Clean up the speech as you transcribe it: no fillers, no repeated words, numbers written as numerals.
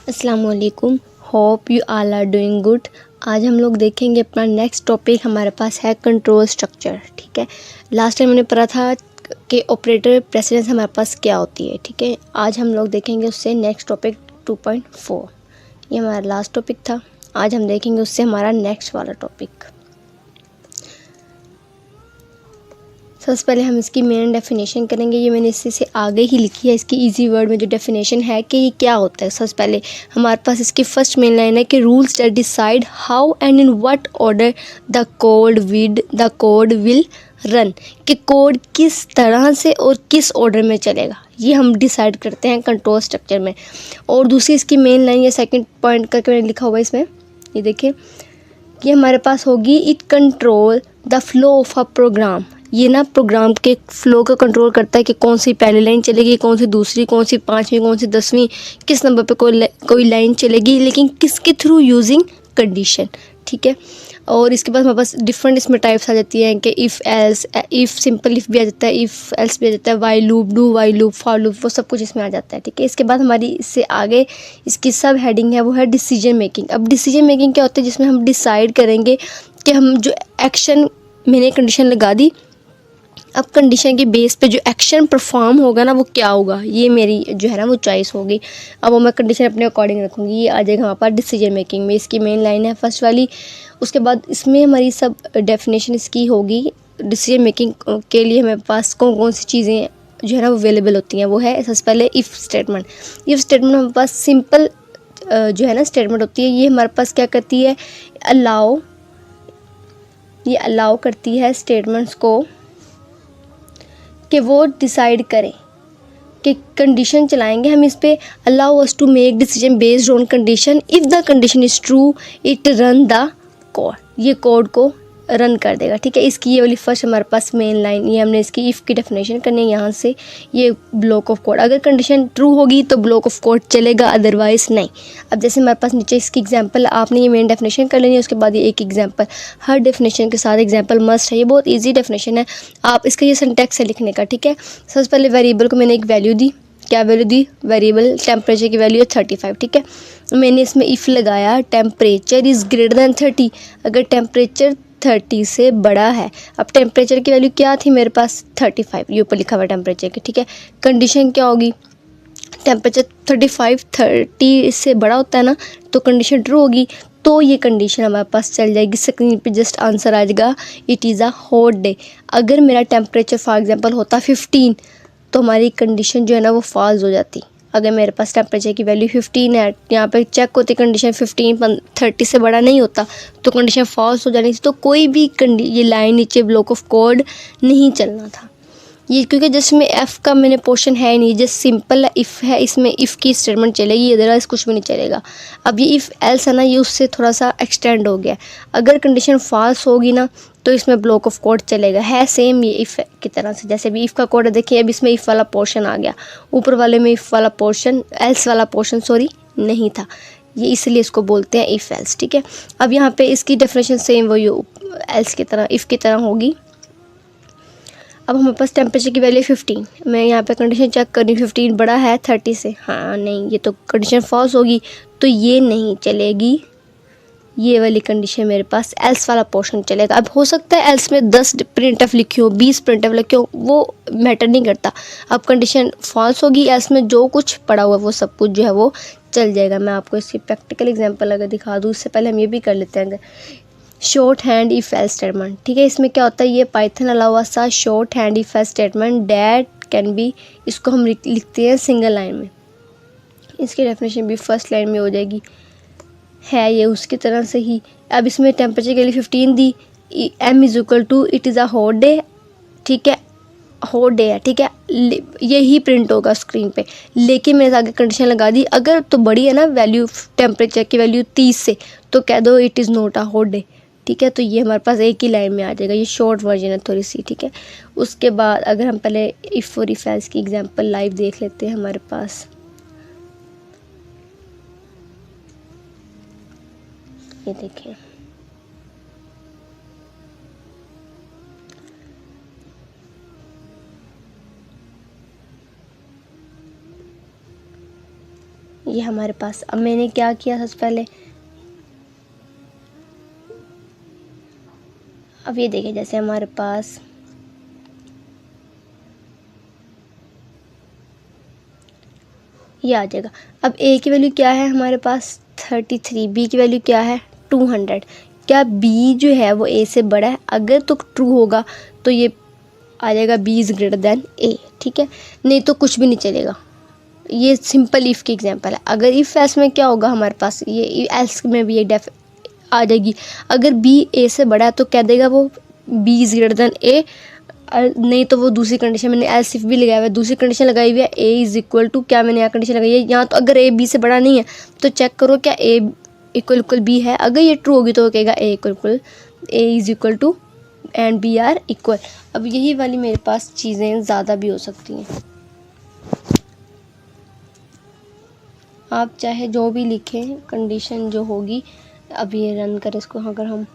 अस्सलाम वालेकुम, hope you all are doing good. आज हम लोग देखेंगे अपना नेक्स्ट टॉपिक हमारे पास है कंट्रोल स्ट्रक्चर। ठीक है, लास्ट टाइम मैंने पढ़ा था कि ऑपरेटर प्रेसिडेंस हमारे पास क्या होती है। ठीक है, आज हम लोग देखेंगे उससे नेक्स्ट टॉपिक 2.4। ये हमारा लास्ट टॉपिक था, आज हम देखेंगे उससे हमारा नेक्स्ट वाला टॉपिक। सबसे पहले हम इसकी मेन डेफिनेशन करेंगे। ये मैंने इससे आगे ही लिखी है, इसकी इजी वर्ड में जो डेफिनेशन है कि ये क्या होता है। सबसे पहले हमारे पास इसकी फर्स्ट मेन लाइन है कि rules that decide how and in what order the code will run, कि कोड किस तरह से और किस ऑर्डर में चलेगा, ये हम डिसाइड करते हैं कंट्रोल स्ट्रक्चर में। और दूसरी इसकी मेन लाइन, ये सेकेंड पॉइंट करके मैंने लिखा हुआ है इसमें, ये देखिए कि हमारे पास होगी it control the flow of a program. ये ना प्रोग्राम के फ्लो को कंट्रोल करता है कि कौन सी पहली लाइन चलेगी, कौन सी दूसरी, कौन सी पाँचवीं, कौन सी 10वीं, किस नंबर पे कोई लाइन चलेगी, लेकिन किसके थ्रू, यूजिंग कंडीशन। ठीक है, और इसके बाद हमारे पास डिफरेंट इसमें टाइप्स आ जाती हैं कि if else, if simple if भी आ जाता है, इफ़ एल्स भी आ जाता है, while loop, do while loop, for loop, वो सब कुछ इसमें आ जाता है। ठीक है, इसके बाद हमारी इससे आगे इसकी सब हेडिंग है वो है डिसीजन मेकिंग। अब डिसीजन मेकिंग क्या होता है, जिसमें हम डिसाइड करेंगे कि हम जो एक्शन, मैंने कंडीशन लगा दी, अब कंडीशन के बेस पे जो एक्शन परफॉर्म होगा ना वो क्या होगा, ये मेरी जो है ना वो चॉइस होगी। अब वो मैं कंडीशन अपने अकॉर्डिंग रखूँगी। ये आ जाएगा हमारे पास डिसीजन मेकिंग में, इसकी मेन लाइन है फर्स्ट वाली। उसके बाद इसमें हमारी सब डेफिनेशन इसकी होगी। डिसीजन मेकिंग के लिए हमारे पास कौन कौन सी चीज़ें जो है ना वो अवेलेबल होती हैं, वो है सबसे पहले इफ़ स्टेटमेंट। इफ़ स्टेटमेंट हमारे पास सिंपल जो है ना स्टेटमेंट होती है। ये हमारे पास क्या करती है, ये अलाउ करती है स्टेटमेंट्स को कि वो डिसाइड करें कि कंडीशन चलाएंगे हम इस पे। Allow us to make decision based on condition, if the condition is true it run the code, ये कोड को रन कर देगा। ठीक है, इसकी ये वाली फर्स्ट हमारे पास मेन लाइन, ये हमने इसकी इफ़ की डेफिनेशन करनी है यहाँ से। ये ब्लॉक ऑफ कोड, अगर कंडीशन ट्रू होगी तो ब्लॉक ऑफ कोड चलेगा, अदरवाइज़ नहीं। अब जैसे हमारे पास नीचे इसकी एग्जांपल, आपने ये मेन डेफिनेशन कर लेनी है, उसके बाद ये एक एग्जांपल, हर डेफिनेशन के साथ एग्जांपल मस्ट है। ये बहुत ईजी डेफिनेशन है, आप इसका ये सिंटैक्स है लिखने का। ठीक है, सबसे पहले वेरिएबल को मैंने एक वैल्यू दी, क्या वैल्यू दी, वेरिएबल टेम्परेचर की वैल्यू है 35। ठीक है, मैंने इसमें इफ़ लगाया टेम्परेचर इज़ ग्रेटर दैन 30, अगर टेम्परेचर 30 से बड़ा है। अब टेम्परेचर की वैल्यू क्या थी मेरे पास 35, ये ऊपर लिखा हुआ टेम्परेचर की। ठीक है, कंडीशन क्या होगी, टेम्परेचर 30 से बड़ा होता है ना, तो कंडीशन ट्रू होगी, तो ये कंडीशन हमारे पास चल जाएगी। स्क्रीन पे जस्ट आंसर आ जाएगा, it is a hot day. अगर मेरा टेम्परेचर फॉर एग्जांपल होता 15, तो हमारी कंडीशन जो है ना वो फॉल्स हो जाती। अगर मेरे पास टेम्परेचर की वैल्यू 15 है, यहाँ पे चेक होती कंडीशन 15 30 से बड़ा नहीं होता, तो कंडीशन फॉल्स हो जानी थी। तो कोई भी ये लाइन नीचे ब्लॉक ऑफ कोड नहीं चलना था ये, क्योंकि जिसमें एफ़ का मैंने पोर्शन है नहीं, जस्ट सिंपल इफ़ है, इसमें इफ़ की स्टेटमेंट चलेगी, अदरवाइज़ कुछ भी नहीं चलेगा। अब ये इफ़ एल्स है ना, ये उससे थोड़ा सा एक्सटेंड हो गया। अगर कंडीशन फॉल्स होगी ना तो इसमें ब्लॉक ऑफ कोड चलेगा, है सेम ये इफ़ की तरह से। जैसे भी इफ़ का कोड है, देखिए अब इसमें इफ़ वाला पोर्शन आ गया, ऊपर वाले में इफ़ वाला पोर्शन, एल्स वाला पोर्शन सॉरी नहीं था, ये इसलिए इसको बोलते हैं इफ़ एल्स। ठीक है, अब यहाँ पे इसकी डेफिनेशन सेम वही एल्स की तरह, इफ़ की तरह होगी। अब हमारे पास टेम्परेचर की वैल्यू 15, मैं यहाँ पे कंडीशन चेक कर रही हूँ 15 बड़ा है 30 से, हाँ नहीं, ये तो कंडीशन फॉल्स होगी, तो ये नहीं चलेगी। ये वाली कंडीशन मेरे पास एल्स वाला पोर्शन चलेगा। अब हो सकता है एल्स में 10 प्रिंटफ लिखी हो, 20 प्रिंटफ लिखी हो, वो मैटर नहीं करता। अब कंडीशन फॉल्स होगी, एल्स में जो कुछ पड़ा हुआ वो सब कुछ जो है वो चल जाएगा। मैं आपको इसकी प्रैक्टिकल एग्जाम्पल अगर दिखा दूँ, उससे पहले हम ये भी कर लेते हैं short hand if else statement. ठीक है, इसमें क्या होता है, ये पाइथन अलावा सा short hand if else statement that can be, इसको हम लिखते हैं सिंगल लाइन में। इसकी डेफिनेशन भी फर्स्ट लाइन में हो जाएगी, है ये उसकी तरह से ही। अब इसमें टेम्परेचर के लिए 15 दी, M is equal to it is a hot day. ठीक है, हॉट डे है, ठीक है, यही प्रिंट होगा स्क्रीन पे, लेकिन मैंने आगे कंडीशन लगा दी, अगर तो बड़ी है ना वैल्यू, टेम्परेचर की वैल्यू 30 से, तो कह दो it is not a hot day. ठीक है, तो ये हमारे पास एक ही लाइन में आ जाएगा, ये शॉर्ट वर्जन है थोड़ी सी। ठीक है, उसके बाद अगर हम पहले इफ़ और इफ एल्स की एग्जांपल लाइव देख लेते हैं हमारे पास, ये देखें, ये हमारे पास, अब मैंने क्या किया सबसे पहले, अब ये देखें जैसे हमारे पास ये आ जाएगा। अब ए की वैल्यू क्या है हमारे पास 33, बी की वैल्यू क्या है 200। क्या बी जो है वो ए से बड़ा है? अगर तो ट्रू होगा तो ये आ जाएगा बी इज़ ग्रेटर देन ए, ठीक है, नहीं तो कुछ भी नहीं चलेगा। ये सिंपल इफ़ की एग्जांपल है। अगर इफ़ एल्स में क्या होगा हमारे पास, ये एल्स में भी ये डेफ आ जाएगी। अगर बी ए से बड़ा है तो कह देगा वो बी इज़ ग्रेटर देन ए, नहीं तो वो दूसरी कंडीशन, मैंने एल्स इफ भी लगाया हुआ है, दूसरी कंडीशन लगाई हुई है ए इज़ इक्वल टू, क्या मैंने यहाँ कंडीशन लगाई है यहाँ, तो अगर ए बी से बड़ा नहीं है तो चेक करो क्या ए इक्वल इक्वल बी है। अगर ये ट्रू होगी तो वो कहेगा A equal equal A is equal to and B are equal. अब यही वाली मेरे पास चीज़ें ज़्यादा भी हो सकती हैं, आप चाहे जो भी लिखें कंडीशन जो होगी। अब ये रन करें इसको, अगर हम